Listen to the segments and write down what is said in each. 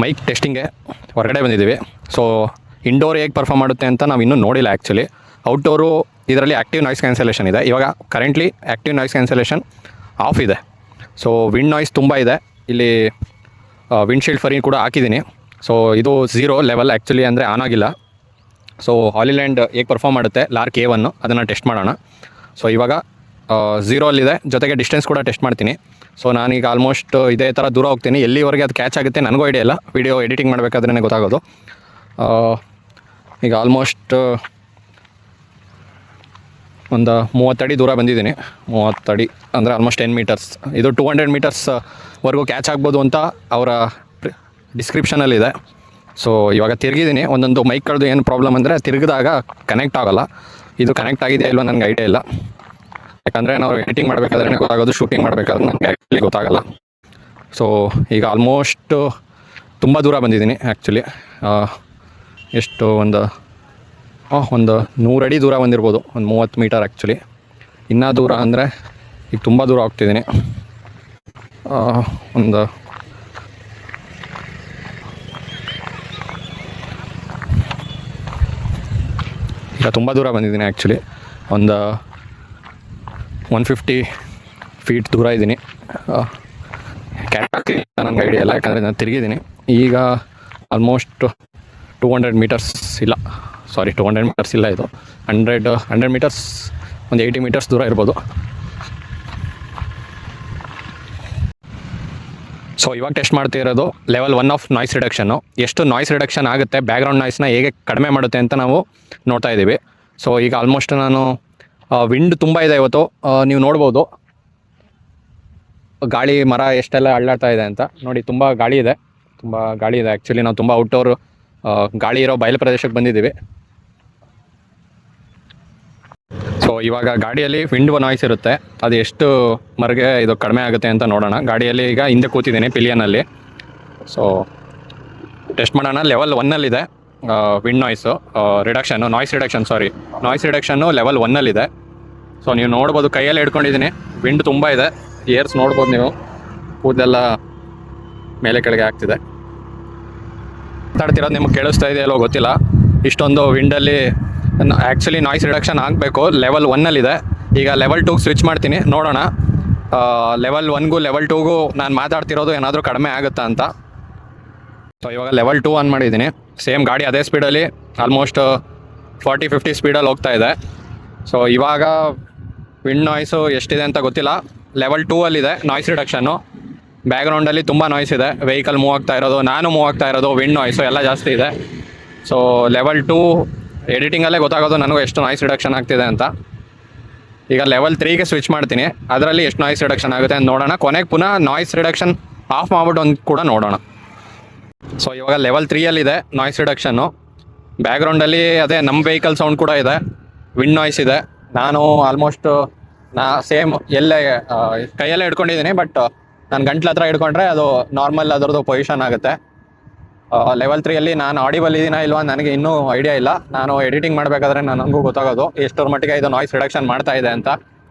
Mic ಟೆಸ್ಟಿಂಗ್ಗೆ ಹೊರಗಡೆ ಬಂದಿದ್ದೀವಿ. So indoor ಹೇಗೆ ಪರ್ಫಾರ್ಮ್ ಮಾಡುತ್ತೆ ಅಂತ ನಾವು ಇನ್ನೂ ನೋಡಿಲ್ಲ ಆ್ಯಕ್ಚುಲಿ. ಔಟ್ಡೋರು ಇದರಲ್ಲಿ ಆ್ಯಕ್ಟಿವ್ ನಾಯ್ಸ್ ಕ್ಯಾನ್ಸಲೇಷನ್ ಇದೆ. ಇವಾಗ currently active noise cancellation of ಇದೆ. ಸೊ ವಿಂಡ್ ನಾಯ್ಸ್ ತುಂಬ ಇದೆ. ಇಲ್ಲಿ ವಿಂಡ್ಶೀಲ್ಡ್ ಫರಿ ಕೂಡ ಹಾಕಿದ್ದೀನಿ. ಸೊ ಇದು 0 ಲೆವೆಲ್ ಆ್ಯಕ್ಚುಲಿ, ಅಂದರೆ ಆನ್ ಆಗಿಲ್ಲ. ಸೊ ಹಾಲಿಲ್ಯಾಂಡ್ ಹೇಗೆ ಪರ್ಫಾರ್ಮ್ ಮಾಡುತ್ತೆ ಲಾರ್ಕ್ A1 ಅದನ್ನು ಟೆಸ್ಟ್ ಮಾಡೋಣ. ಸೊ ಇವಾಗ 0 ಅಲ್ಲಿದೆ, ಜೊತೆಗೆ ಡಿಸ್ಟೆನ್ಸ್ ಕೂಡ ಟೆಸ್ಟ್ ಮಾಡ್ತೀನಿ. ಸೊ ನಾನೀಗ ಆಲ್ಮೋಸ್ಟ್ ಇದೇ ಥರ ದೂರ ಹೋಗ್ತೀನಿ. ಎಲ್ಲಿವರೆಗೆ ಅದು ಕ್ಯಾಚ್ ಆಗುತ್ತೆ ನನಗೂ ಐಡಿಯಾ ಇಲ್ಲ, ವಿಡಿಯೋ ಎಡಿಟಿಂಗ್ ಮಾಡಬೇಕಾದ್ರೇ ಗೊತ್ತಾಗೋದು. ಈಗ ಆಲ್ಮೋಸ್ಟ್ ಒಂದು 30 ಅಡಿ ದೂರ ಬಂದಿದ್ದೀನಿ. 30 ಅಡಿ ಅಂದರೆ ಆಲ್ಮೋಸ್ಟ್ 10 ಮೀಟರ್ಸ್. ಇದು 200 ಮೀಟರ್ಸ್ವರೆಗೂ ಕ್ಯಾಚ್ ಆಗ್ಬೋದು ಅಂತ ಅವರ ಡಿಸ್ಕ್ರಿಪ್ಷನಲ್ಲಿದೆ. ಸೊ ಇವಾಗ ತಿರುಗಿದ್ದೀನಿ. ಒಂದೊಂದು ಮೈಕ್ಗಳದ್ದು ಏನು ಪ್ರಾಬ್ಲಮ್ ಅಂದರೆ ತಿರುಗಿದಾಗ ಕನೆಕ್ಟ್ ಆಗೋಲ್ಲ. ಇದು ಕನೆಕ್ಟ್ ಆಗಿದೆ ಇಲ್ವೋ ನನಗೆ ಐಡಿಯಾ ಇಲ್ಲ, ಯಾಕಂದರೆ ನಾವು ಎಡಿಟಿಂಗ್ ಮಾಡಬೇಕಾದ್ರೆ ಗೊತ್ತಾಗೋದು, ಶೂಟಿಂಗ್ ಮಾಡಬೇಕಾದ್ರೆ ನನಗೆ ಆ್ಯಕ್ಚುಲಿ ಗೊತ್ತಾಗಲ್ಲ. ಸೊ ಈಗ ಆಲ್ಮೋಸ್ಟ್ ತುಂಬ ದೂರ ಬಂದಿದ್ದೀನಿ ಆ್ಯಕ್ಚುಲಿ. ಎಷ್ಟು ಒಂದು 100 ಅಡಿ ದೂರ ಬಂದಿರ್ಬೋದು, ಒಂದು 30 ಮೀಟರ್ ಆ್ಯಕ್ಚುಲಿ. ಇನ್ನೂ ದೂರ ಅಂದರೆ ಈಗ ತುಂಬ ದೂರ ಹೋಗ್ತಿದ್ದೀನಿ. ಒಂದು ಈಗ ತುಂಬ ದೂರ ಬಂದಿದ್ದೀನಿ ಆ್ಯಕ್ಚುಲಿ. ಒಂದು 150 ಫೀಟ್ ದೂರ ಇದ್ದೀನಿ. ಕ್ಯಾಟ್ ಆಗ್ತೀನಿ ನನಗೆ ಐಡಿಯಾ ಇಲ್ಲ, ಯಾಕಂದರೆ ನಾನು ತಿರುಗಿದ್ದೀನಿ. ಈಗ ಆಲ್ಮೋಸ್ಟ್ 200 ಮೀಟರ್ಸ್ ಇಲ್ಲ, ಸಾರಿ 200 ಮೀಟರ್ಸ್ ಇಲ್ಲ, ಇದು 100 ಮೀಟರ್ಸ್, ಒಂದು 80 ಮೀಟರ್ಸ್ ದೂರ ಇರ್ಬೋದು. ಸೊ ಇವಾಗ ಟೆಸ್ಟ್ ಮಾಡ್ತಾ ಇರೋದು ಲೆವೆಲ್ 1 ಆಫ್ ನಾಯ್ಸ್ ರಿಡಕ್ಷನ್ನು. ಎಷ್ಟು ನಾಯ್ಸ್ ರಿಡಕ್ಷನ್ ಆಗುತ್ತೆ, ಬ್ಯಾಕ್ಗ್ರೌಂಡ್ ನಾಯ್ಸ್ನ ಹೇಗೆ ಕಡಿಮೆ ಮಾಡುತ್ತೆ ಅಂತ ನಾವು ನೋಡ್ತಾ ಇದ್ದೀವಿ. ಸೊ ಈಗ ಆಲ್ಮೋಸ್ಟ್ ನಾನು ವಿಂಡ್ ತುಂಬ ಇದೆ ಇವತ್ತು, ನೀವು ನೋಡ್ಬೋದು ಗಾಳಿ ಮರ ಎಷ್ಟೆಲ್ಲ ಅಳ್ಳಾಡ್ತಾ ಇದೆ ಅಂತ ನೋಡಿ. ತುಂಬ ಗಾಳಿ ಇದೆ ಆ್ಯಕ್ಚುಲಿ. ನಾವು ತುಂಬ ಔಟ್ಡೋರ್ ಗಾಳಿ ಇರೋ ಬಯಲು ಪ್ರದೇಶಕ್ಕೆ ಬಂದಿದ್ದೀವಿ. ಸೊ ಇವಾಗ ಗಾಡಿಯಲ್ಲಿ ವಿಂಡ್ ನಾಯ್ಸ್ ಇರುತ್ತೆ, ಅದು ಎಷ್ಟು ಮರಗೆ ಇದು ಕಡಿಮೆ ಆಗುತ್ತೆ ಅಂತ ನೋಡೋಣ. ಗಾಡಿಯಲ್ಲಿ ಈಗ ಹಿಂದೆ ಕೂತಿದ್ದೀನಿ ಪಿಲಿಯನಲ್ಲಿ. ಸೊ ಟೆಸ್ಟ್ ಮಾಡೋಣ. ಲೆವೆಲ್ 1ಅಲ್ಲಿದೆ ವಿಂಡ್ ನಾಯ್ಸು ರಿಡಕ್ಷನ್ನು, ನಾಯ್ಸ್ ರಿಡಕ್ಷನ್ನು ಲೆವೆಲ್ 1ಅಲ್ಲಿದೆ. ಸೊ ನೀವು ನೋಡ್ಬೋದು, ಕೈಯಲ್ಲಿ ಹಿಡ್ಕೊಂಡಿದ್ದೀನಿ. ವಿಂಡ್ ತುಂಬ ಇದೆ, ಏರ್ಸ್ ನೋಡ್ಬೋದು ನೀವು, ಕೂದಲೆಲ್ಲ ಮೇಲೆ ಕೆಳಗೆ ಆಗ್ತಿದೆ. ಮಾತಾಡ್ತಿರೋದು ನಿಮಗೆ ಕೇಳಿಸ್ತಾ ಇದೆಯಲ್ಲೋ ಗೊತ್ತಿಲ್ಲ. ಇಷ್ಟೊಂದು ವಿಂಡಲ್ಲಿ ಆ್ಯಕ್ಚುಲಿ ನಾಯ್ಸ್ ರಿಡಕ್ಷನ್ ಆಗಬೇಕು. ಲೆವೆಲ್ 1ಅಲ್ಲಿದೆ. ಈಗ ಲೆವೆಲ್ 2ಗೆ ಸ್ವಿಚ್ ಮಾಡ್ತೀನಿ, ನೋಡೋಣ ಲೆವೆಲ್ 1ಗೂ ಲೆವೆಲ್ 2ಗೂ ನಾನು ಮಾತಾಡ್ತಿರೋದು ಏನಾದರೂ ಕಡಿಮೆ ಆಗುತ್ತಾ ಅಂತ. ಸೊ ಇವಾಗ ಲೆವೆಲ್ 2 ಆನ್ ಮಾಡಿದ್ದೀನಿ. ಸೇಮ್ ಗಾಡಿ ಅದೇ ಸ್ಪೀಡಲ್ಲಿ ಆಲ್ಮೋಸ್ಟ್ 40-50 ಸ್ಪೀಡಲ್ಲಿ ಹೋಗ್ತಾ ಇದೆ. ಸೊ ಇವಾಗ ವಿಂಡ್ ನಾಯ್ಸು ಎಷ್ಟಿದೆ ಅಂತ ಗೊತ್ತಿಲ್ಲ. ಲೆವೆಲ್ 2ಅಲ್ಲಿದೆ ನಾಯ್ಸ್ ರಿಡಕ್ಷನ್ನು. ಬ್ಯಾಕ್ಗ್ರೌಂಡಲ್ಲಿ ತುಂಬ ನಾಯ್ಸ್ ಇದೆ, ವೆಹಿಕಲ್ ಮೂವ್ ಆಗ್ತಾ ಇರೋದು, ನಾನು ಮೂವ್ ಆಗ್ತಾ ಇರೋದು, ವಿಂಡ್ ನಾಯ್ಸು ಎಲ್ಲ ಜಾಸ್ತಿ ಇದೆ. ಸೊ ಲೆವೆಲ್ 2 ಎಡಿಟಿಂಗಲ್ಲೇ ಗೊತ್ತಾಗೋದು ನನಗೂ ಎಷ್ಟು ನಾಯ್ಸ್ ರಿಡಕ್ಷನ್ ಆಗ್ತಿದೆ ಅಂತ. ಈಗ ಲೆವೆಲ್ 3ಗೆ ಸ್ವಿಚ್ ಮಾಡ್ತೀನಿ, ಅದರಲ್ಲಿ ಎಷ್ಟು ನಾಯ್ಸ್ ರಿಡಕ್ಷನ್ ಆಗುತ್ತೆ ಅಂತ ನೋಡೋಣ. ಕೊನೆಗೆ ಪುನಃ ನಾಯ್ಸ್ ರಿಡಕ್ಷನ್ ಆಫ್ ಮಾಡ್ಬಿಟ್ಟು ಒಂದು ಕೂಡ ನೋಡೋಣ. ಸೊ ಇವಾಗ ಲೆವೆಲ್ 3ಅಲ್ಲಿದೆ ನಾಯ್ಸ್ ರಿಡಕ್ಷನ್ನು. ಬ್ಯಾಕ್ಗ್ರೌಂಡಲ್ಲಿ ಅದೇ ನಮ್ಮ ವೆಹಿಕಲ್ ಸೌಂಡ್ ಕೂಡ ಇದೆ, ವಿಂಡ್ ನಾಯ್ಸ್ ಇದೆ. ನಾನು ಆಲ್ಮೋಸ್ಟ್ ಸೇಮ್ ಎಲ್ಲೇ ಕೈಯಲ್ಲೇ ಹಿಡ್ಕೊಂಡಿದ್ದೀನಿ, ಬಟ್ ನಾನು ಗಂಟ್ಲ ಹತ್ರ ಹಿಡ್ಕೊಂಡ್ರೆ ಅದು ನಾರ್ಮಲ್ ಅದರದ್ದು ಪೊಸಿಷನ್ ಆಗುತ್ತೆ. ಲೆವೆಲ್ 3ಅಲ್ಲಿ ನಾನು ಆಡಿಬಲ್ ಇದೀನಾ ಇಲ್ವಾ ನನಗೆ ಇನ್ನೂ ಐಡಿಯಾ ಇಲ್ಲ. ನಾನು ಎಡಿಟಿಂಗ್ ಮಾಡಬೇಕಾದ್ರೆ ನನಗೂ ಗೊತ್ತಾಗೋದು ಎಷ್ಟರ ಮಟ್ಟಿಗೆ ಇದು ನಾಯ್ಸ್ ರಿಡಕ್ಷನ್ ಮಾಡ್ತಾ ಇದೆ ಅಂತ.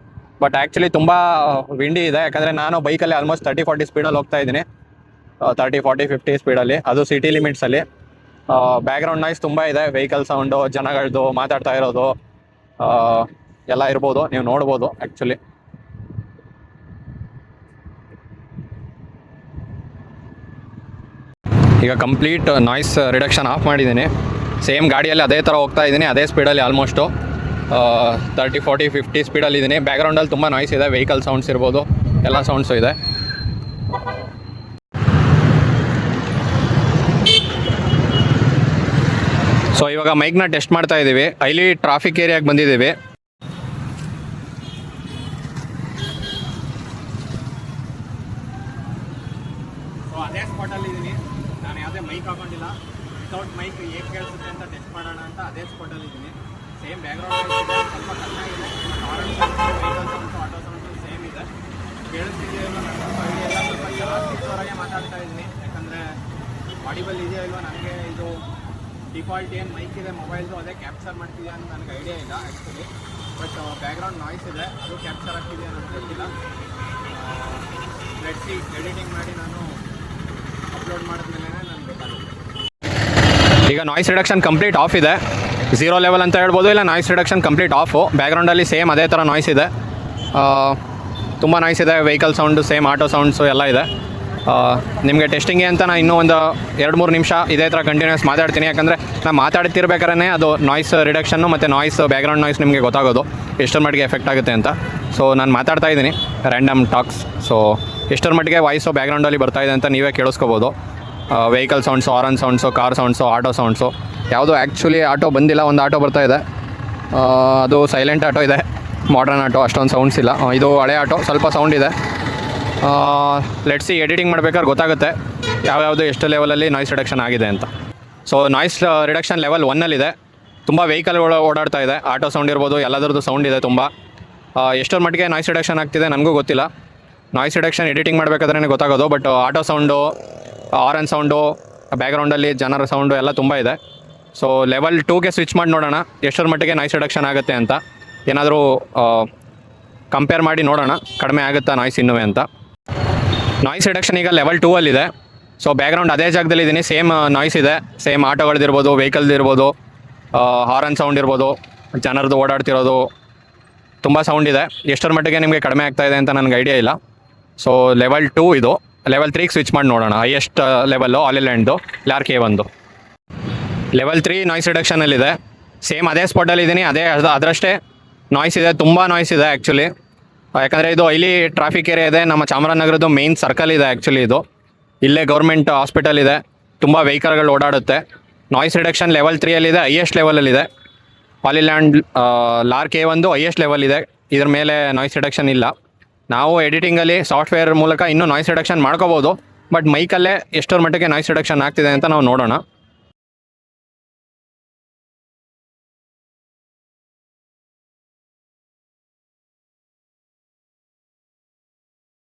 ಬಟ್ ಆ್ಯಕ್ಚುಲಿ ತುಂಬ ವಿಂಡಿ ಇದೆ, ಯಾಕಂದರೆ ನಾನು ಬೈಕಲ್ಲಿ ಆಲ್ಮೋಸ್ಟ್ 30-40 ಸ್ಪೀಡಲ್ಲಿ ಹೋಗ್ತಾ ಇದ್ದೀನಿ. 30-40-50 ಸ್ಪೀಡಲ್ಲಿ, ಅದು ಸಿಟಿ ಲಿಮಿಟ್ಸಲ್ಲಿ. ಬ್ಯಾಕ್ಗ್ರೌಂಡ್ ನಾಯ್ಸ್ ತುಂಬ ಇದೆ, ವೆಹಿಕಲ್ ಸೌಂಡು, ಜನಗಳದ್ದು ಮಾತಾಡ್ತಾ ಇರೋದು ಎಲ್ಲ ಇರ್ಬೋದು, ನೀವು ನೋಡ್ಬೋದು ಆ್ಯಕ್ಚುಲಿ. ಈಗ ಕಂಪ್ಲೀಟ್ ನಾಯ್ಸ್ ರಿಡಕ್ಷನ್ ಆಫ್ ಮಾಡಿದ್ದೀನಿ. ಸೇಮ್ ಗಾಡಿಯಲ್ಲಿ ಅದೇ ಥರ ಹೋಗ್ತಾ ಇದ್ದೀನಿ, ಅದೇ ಸ್ಪೀಡಲ್ಲಿ ಆಲ್ಮೋಸ್ಟು 30-40-50 ಸ್ಪೀಡಲ್ಲಿದ್ದೀನಿ. ಬ್ಯಾಕ್ಗ್ರೌಂಡಲ್ಲಿ ತುಂಬ ನಾಯ್ಸ್ ಇದೆ, ವೆಹಿಕಲ್ ಸೌಂಡ್ಸ್ ಇರ್ಬೋದು, ಎಲ್ಲ ಸೌಂಡ್ಸು ಇದೆ. ಸೊ ಇವಾಗ ಮೈಕ್ನ ಟೆಸ್ಟ್ ಮಾಡ್ತಾ ಇದ್ದೀವಿ. ಇಲ್ಲಿ ಟ್ರಾಫಿಕ್ ಏರಿಯಾಗೆ ಬಂದಿದ್ದೀವಿ. ಸೊ ಅದೇ ಸ್ಪಾಟಲ್ಲಿ ಇದ್ದೀನಿ. ನಾನು ಯಾವುದೇ ಮೈಕ್ ಹಾಕೊಂಡಿಲ್ಲ, ವಿತೌಟ್ ಮೈಕ್ ಹೇಗೆ ಕೇಳಿಸುತ್ತೆ ಅಂತ ಟೆಸ್ಟ್ ಮಾಡೋಣ ಅಂತ ಅದೇ ಸ್ಪಾಟಲ್ಲಿ ಇದ್ದೀನಿ. ಸೇಮ್ ಬ್ಯಾಕ್ಗ್ರೌಂಡ್ ಸ್ವಲ್ಪ ಕಡಿಮೆಗಿದೆ, vehicle sounds, auto sounds same ಇದೆ. ಕೇಳಿಸ್ತಿದೆಯೋ ನನಗೆ ಸ್ವಲ್ಪ ಐಡಿಯಾ ಇಲ್ಲ. ಸ್ವಲ್ಪ ಜಾಸ್ತಿ ಜೋರಾಗೆ ಮಾತಾಡ್ತಾ ಇದ್ದೀನಿ, ಯಾಕಂದರೆ ಆಡಿಬಲ್ ಇದೆಯೋ ಇಲ್ವೋ ನನಗೆ. ಇದು ಡಿಫಾಲ್ಟ್ ಏನು ಮೈಕ್ ಇದೆ ಮೊಬೈಲ್ದು ಅದೇ ಕ್ಯಾಪ್ಚರ್ ಮಾಡ್ತಿದೆಯಾ ಅಂತ ನನಗೆ ಐಡಿಯಾ ಇಲ್ಲ ಆ್ಯಕ್ಚುಲಿ. ಬಟ್ ಬ್ಯಾಕ್ಗ್ರೌಂಡ್ ನಾಯ್ಸ್ ಇದೆ, ಅದು ಕ್ಯಾಪ್ಚರ್ ಆಗ್ತಿದೆಯಾ ಅಂತ ಗೊತ್ತಿಲ್ಲ. ಲೆಟ್ಸ್ ಸಿ, ಎಡಿಟಿಂಗ್ ಮಾಡಿ ನಾನು ಅಪ್ಲೋಡ್ ಮಾಡಿದ್ಮೇಲೆ ನನಗೆ ಈಗ ನಾಯ್ಸ್ ರಿಡಕ್ಷನ್ ಕಂಪ್ಲೀಟ್ ಆಫ್ ಇದೆ, 0 ಲೆವೆಲ್ ಅಂತ ಹೇಳ್ಬೋದು, ಇಲ್ಲ ನಾಯ್ಸ್ ರಿಡಕ್ಷನ್ ಕಂಪ್ಲೀಟ್ ಆಫು. ಬ್ಯಾಕ್ಗ್ರೌಂಡಲ್ಲಿ ಸೇಮ್ ಅದೇ ಥರ ನಾಯ್ಸ್ ಇದೆ, ತುಂಬ ನಾಯ್ಸ್ ಇದೆ. Vehicle sound same, auto sounds ಎಲ್ಲ ಇದೆ. ನಿಮಗೆ ಟೆಸ್ಟಿಂಗ್ಗೆ ಅಂತ ನಾನು ಇನ್ನೂ ಒಂದು 2-3 ನಿಮಿಷ ಇದೇ ಥರ ಕಂಟಿನ್ಯೂಸ್ ಮಾತಾಡ್ತೀನಿ. ಯಾಕಂದರೆ ನಾನು ಮಾತಾಡ್ತಿರ್ಬೇಕಾದ್ರೆ ಅದು ನಾಯ್ಸ್ ರಿಡಕ್ಷನ್ನು ಮತ್ತು ನಾಯ್ಸ್ ಬ್ಯಾಕ್ಗ್ರೌಂಡ್ ನಾಯ್ಸ್ ನಿಮಗೆ ಗೊತ್ತಾಗೋದು ಎಷ್ಟರ ಮಟ್ಟಿಗೆ ಎಫೆಕ್ಟ್ ಆಗುತ್ತೆ ಅಂತ. ಸೊ ನಾನು ಮಾತಾಡ್ತಾ ಇದ್ದೀನಿ ರ್ಯಾಂಡಮ್ ಟಾಕ್ಸ್. ಸೊ ಎಷ್ಟರ ಮಟ್ಟಿಗೆ ವಾಯ್ಸು ಬ್ಯಾಕ್ಗ್ರೌಂಡಲ್ಲಿ ಬರ್ತಾಯಿದೆ ಅಂತ ನೀವೇ ಕೇಳಿಸ್ಕೋಬೋದು. Vehicle sounds, horn sounds, car sounds, auto sounds. ಯಾವುದು ಆ್ಯಕ್ಚುಲಿ ಆಟೋ ಬಂದಿಲ್ಲ, ಒಂದು ಆಟೋ ಬರ್ತಾಯಿದೆ, ಅದು ಸೈಲೆಂಟ್ ಆಟೋ ಇದೆ, ಮಾಡ್ರನ್ ಆಟೋ, ಅಷ್ಟೊಂದು ಸೌಂಡ್ಸ್ ಇಲ್ಲ. ಇದು ಹಳೆ ಆಟೋ, ಸ್ವಲ್ಪ ಸೌಂಡ್ ಇದೆ. ಲೆಟ್ಸಿ ಎಡಿಟಿಂಗ್ ಮಾಡ್ಬೇಕಾದ್ರೆ ಗೊತ್ತಾಗುತ್ತೆ ಯಾವ್ಯಾವುದು ಎಷ್ಟು ಲೆವೆಲಲ್ಲಿ ನಾಯ್ಸ್ ರಿಡಕ್ಷನ್ ಆಗಿದೆ ಅಂತ. ಸೊ ನಾಯ್ಸ್ ರಿಡಕ್ಷನ್ ಲೆವೆಲ್ 1ನಲ್ಲಿದೆ. ತುಂಬ ವೆಹಿಕಲ್ಗಳು ಓಡಾಡ್ತಾ ಇದೆ, ಆಟೋ ಸೌಂಡ್ ಇರ್ಬೋದು, ಎಲ್ಲದರದ್ದು ಸೌಂಡ್ ಇದೆ ತುಂಬ. ಎಷ್ಟರ ಮಟ್ಟಿಗೆ ನಾಯ್ಸ್ ರಿಡಕ್ಷನ್ ಆಗ್ತಿದೆ ನನಗೂ ಗೊತ್ತಿಲ್ಲ. ನಾಯ್ಸ್ ರಿಡಕ್ಷನ್ ಎಡಿಟಿಂಗ್ ಮಾಡಬೇಕಾದ್ರೇ ಗೊತ್ತಾಗೋದು. But auto sound, horn sound, ಬ್ಯಾಕ್ಗ್ರೌಂಡಲ್ಲಿ ಜನರ ಸೌಂಡು ಎಲ್ಲ ತುಂಬ ಇದೆ. ಸೊ ಲೆವೆಲ್ 2ಗೆ ಸ್ವಿಚ್ ಮಾಡಿ ನೋಡೋಣ ಎಷ್ಟರ ಮಟ್ಟಿಗೆ ನಾಯ್ಸ್ ರಿಡಕ್ಷನ್ ಆಗುತ್ತೆ ಅಂತ. ಏನಾದರೂ ಕಂಪೇರ್ ಮಾಡಿ ನೋಡೋಣ ಕಡಿಮೆ ಆಗುತ್ತಾ ನಾಯ್ಸ್ ಇನ್ನೂ ಅಂತ. ನಾಯ್ಸ್ ರಿಡಕ್ಷನ್ ಈಗ ಲೆವೆಲ್ 2ಅಲ್ಲಿದೆ. ಸೊ ಬ್ಯಾಕ್ಗ್ರೌಂಡ್ ಅದೇ ಜಾಗದಲ್ಲಿದ್ದೀನಿ, ಸೇಮ್ ನಾಯ್ಸ್ ಇದೆ, ಸೇಮ್ ಆಟೋಗಳದ್ದಿರ್ಬೋದು, ವೆಹಿಕಲ್ದಿರ್ಬೋದು, ಹಾರನ್ ಸೌಂಡ್ ಇರ್ಬೋದು, ಜನರದ್ದು ಓಡಾಡ್ತಿರೋದು ತುಂಬ ಸೌಂಡ್ ಇದೆ. ಎಷ್ಟರ ಮಟ್ಟಿಗೆ ನಿಮಗೆ ಕಡಿಮೆ ಆಗ್ತಾಯಿದೆ ಅಂತ ನನಗೆ ಐಡಿಯಾ ಇಲ್ಲ. ಸೊ ಲೆವೆಲ್ 2 ಇದು. ಲೆವೆಲ್ 3ಗೆ ಸ್ವಿಚ್ ಮಾಡಿ ನೋಡೋಣ. ಹೈಯೆಸ್ಟ್ ಲೆವೆಲ್ಲು ಆಲ್ ಇಲ್ಯಾಂಡ್ದು ಲಾರ್ಕ್ A1. ಲೆವೆಲ್ 3 ನಾಯ್ಸ್ ರಿಡಕ್ಷನಲ್ಲಿದೆ. ಸೇಮ್ ಅದೇ ಸ್ಪಾಟಲ್ಲಿದ್ದೀನಿ, ಅದರಷ್ಟೇ ನಾಯ್ಸ್ ಇದೆ, ತುಂಬ ನಾಯ್ಸ್ ಇದೆ ಆ್ಯಕ್ಚುಲಿ. ಯಾಕಂದರೆ ಇದು ಇಲ್ಲಿ ಟ್ರಾಫಿಕ್ ಏರಿಯಾ ಇದೆ, ನಮ್ಮ ಚಾಮರಾಜನಗರದ್ದು ಮೇನ್ ಸರ್ಕಲ್ ಇದೆ ಆ್ಯಕ್ಚುಲಿ ಇದು. ಇಲ್ಲೇ ಗೌರ್ಮೆಂಟ್ ಹಾಸ್ಪಿಟಲ್ ಇದೆ, ತುಂಬ ವೆಹಿಕಲ್ಗಳು ಓಡಾಡುತ್ತೆ. ನಾಯ್ಸ್ ರಿಡಕ್ಷನ್ ಲೆವೆಲ್ 3ಅಲ್ಲಿದೆ, ಹೈಯೆಸ್ಟ್ ಲೆವೆಲಲ್ಲಿದೆ. Hollyland Lark A1 highest level ಇದೆ, ಇದ್ರ ಮೇಲೆ ನಾಯ್ಸ್ ರಿಡಕ್ಷನ್ ಇಲ್ಲ. ನಾವು ಎಡಿಟಿಂಗಲ್ಲಿ ಸಾಫ್ಟ್ವೇರ್ ಮೂಲಕ ಇನ್ನೂ ನಾಯ್ಸ್ ರಿಡಕ್ಷನ್ ಮಾಡ್ಕೋಬೋದು. ಬಟ್ ಮೈಕಲ್ಲೇ ಎಷ್ಟರ ಮಟ್ಟಿಗೆ ನಾಯ್ಸ್ ರಿಡಕ್ಷನ್ ಆಗ್ತಿದೆ ಅಂತ ನಾವು ನೋಡೋಣ.